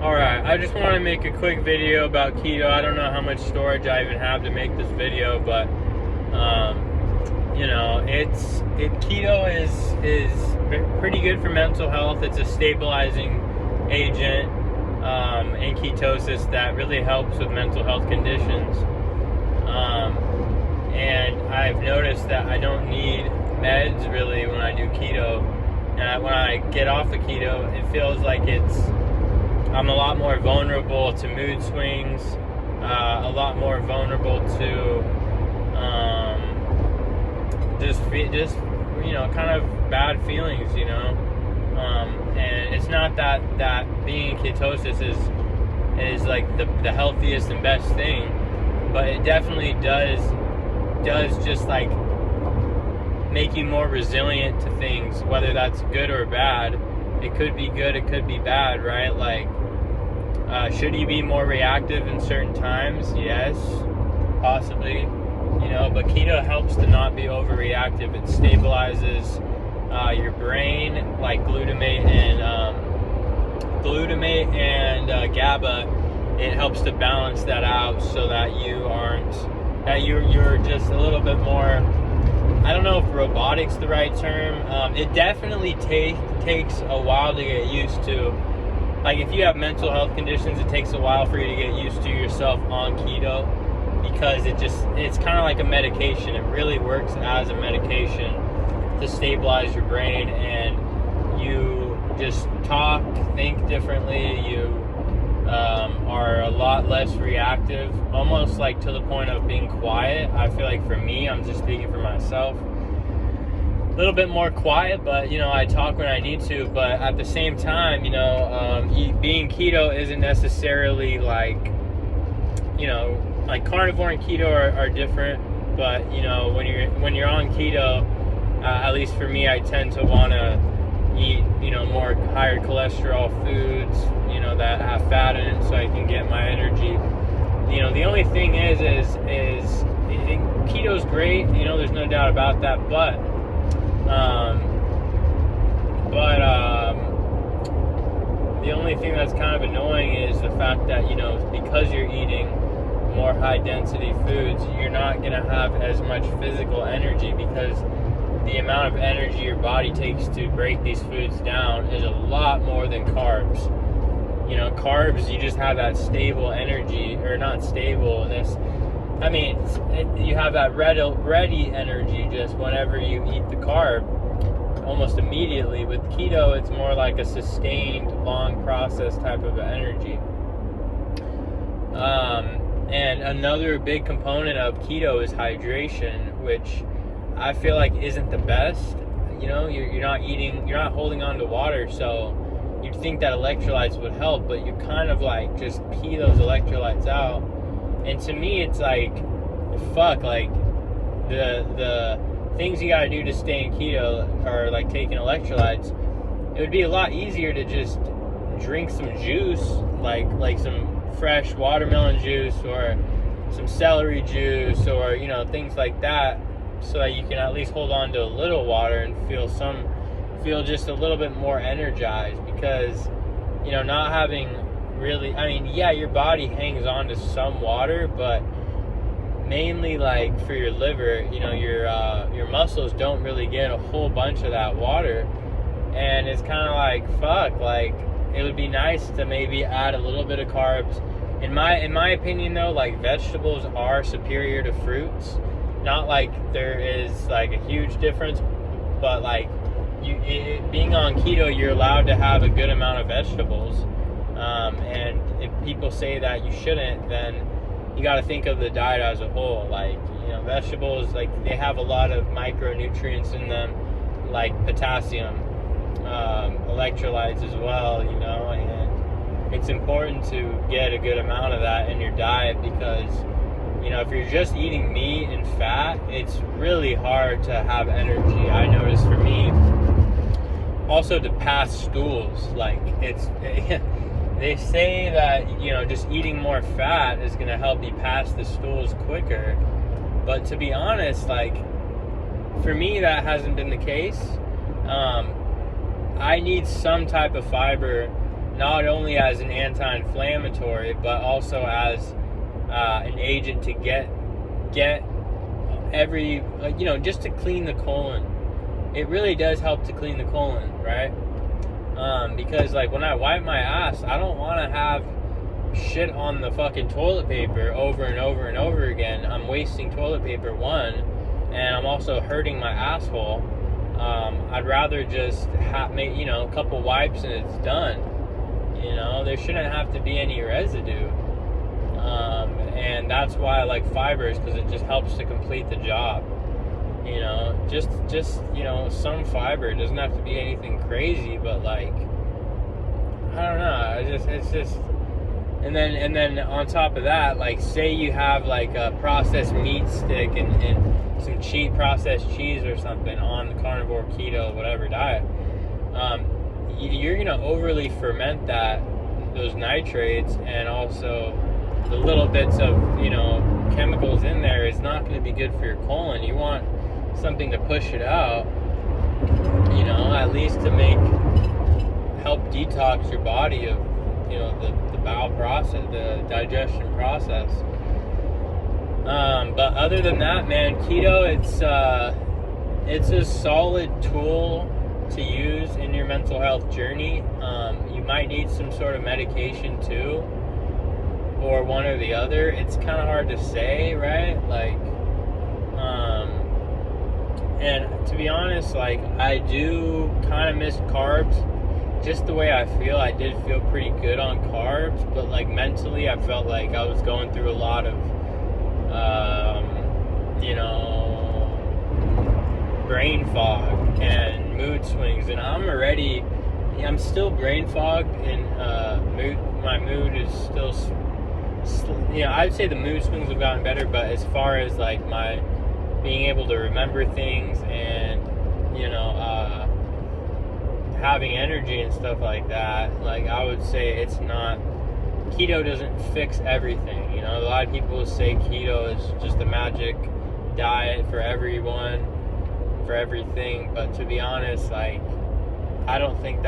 Alright, I just want to make a quick video about keto. I don't know how much storage I even have to make this video, but keto is pretty good for mental health. It's a stabilizing agent in ketosis that really helps with mental health conditions. And I've noticed that I don't need meds really when I do keto. And when I get off of keto, it feels like I'm a lot more vulnerable to mood swings, a lot more vulnerable to kind of bad feelings, and it's not that being in ketosis is like the healthiest and best thing, but it definitely does just like make you more resilient to things, whether that's good or bad. It could be good, it could be bad, right? Like, should you be more reactive in certain times? Yes, possibly, but keto helps to not be overreactive. It stabilizes your brain, like glutamate and GABA. It helps to balance that out so that you're just a little bit more, I don't know if robotic's the right term. It definitely takes a while to get used to. Like, if you have mental health conditions, it takes a while for you to get used to yourself on keto, because it's kind of like a medication. It really works as a medication to stabilize your brain, and you just think differently. You are a lot less reactive, almost like to the point of being quiet. I feel like for me, I'm just speaking for myself, a little bit more quiet, but I talk when I need to. But at the same time, being keto isn't necessarily like carnivore and keto are different. But when you're on keto, at least for me, I tend to want to eat more higher cholesterol foods that have fat in it, so I can get my energy. The only thing is keto's great, there's no doubt about that, but the only thing that's kind of annoying is the fact that because you're eating more high density foods, you're not going to have as much physical energy, because the amount of energy your body takes to break these foods down is a lot more than carbs. Carbs, you just have that stable energy, or not stable, you have that ready energy just whenever you eat the carb, almost immediately. With keto, it's more like a sustained, long process type of energy. And another big component of keto is hydration, which I feel like isn't the best. You're not holding on to water, so you'd think that electrolytes would help, but you kind of like just pee those electrolytes out. And to me, it's like, the things you gotta do to stay in keto are like taking electrolytes. It would be a lot easier to just drink some juice, like some fresh watermelon juice or some celery juice, or things like that, so that you can at least hold on to a little water and feel just a little bit more energized. Because not having really, your body hangs on to some water, but mainly like for your liver, your muscles don't really get a whole bunch of that water. And it's kind of like, it would be nice to maybe add a little bit of carbs. In my opinion, though, like, vegetables are superior to fruits. Not like there is like a huge difference, but like being on keto, you're allowed to have a good amount of vegetables. And if people say that you shouldn't, then you got to think of the diet as a whole. Like, vegetables, like, they have a lot of micronutrients in them, like potassium, electrolytes as well, and it's important to get a good amount of that in your diet, because if you're just eating meat and fat, it's really hard to have energy. I noticed for me, also to pass stools, like, they say that just eating more fat is going to help you pass the stools quicker, but to be honest, like, for me, that hasn't been the case. I need some type of fiber not only as an anti-inflammatory, but also as an agent to get every, just to clean the colon. It really does help to clean the colon, right? Because like when I wipe my ass, I don't want to have shit on the fucking toilet paper over and over and over again. I'm wasting toilet paper, one, and I'm also hurting my asshole. I'd rather just make a couple wipes and it's done. There shouldn't have to be any residue. And that's why I like fibers, because it just helps to complete the job. Just some fiber. It doesn't have to be anything crazy, but like, I don't know. It's just, and then on top of that, like, say you have like a processed meat stick and some processed cheese or something on the carnivore, keto, whatever diet. You're gonna overly ferment those nitrates, and also the little bits of chemicals in there is not going to be good for your colon. You want something to push it out, at least to help detox your body of the bowel process, the digestion process. But other than that, man, keto, it's a solid tool to use in your mental health journey. You might need some sort of medication too, or one or the other. It's kind of hard to say, right? Like, and to be honest, like, I do kind of miss carbs. Just the way I feel, I did feel pretty good on carbs, but like mentally, I felt like I was going through a lot of, brain fog and mood swings, and I'm still brain fogged, and my mood is still, I'd say the mood swings have gotten better, but as far as like my being able to remember things and having energy and stuff like that, like, I would say it's not, keto doesn't fix everything. A lot of people say keto is just a magic diet for everyone, for everything, but to be honest, like, I don't think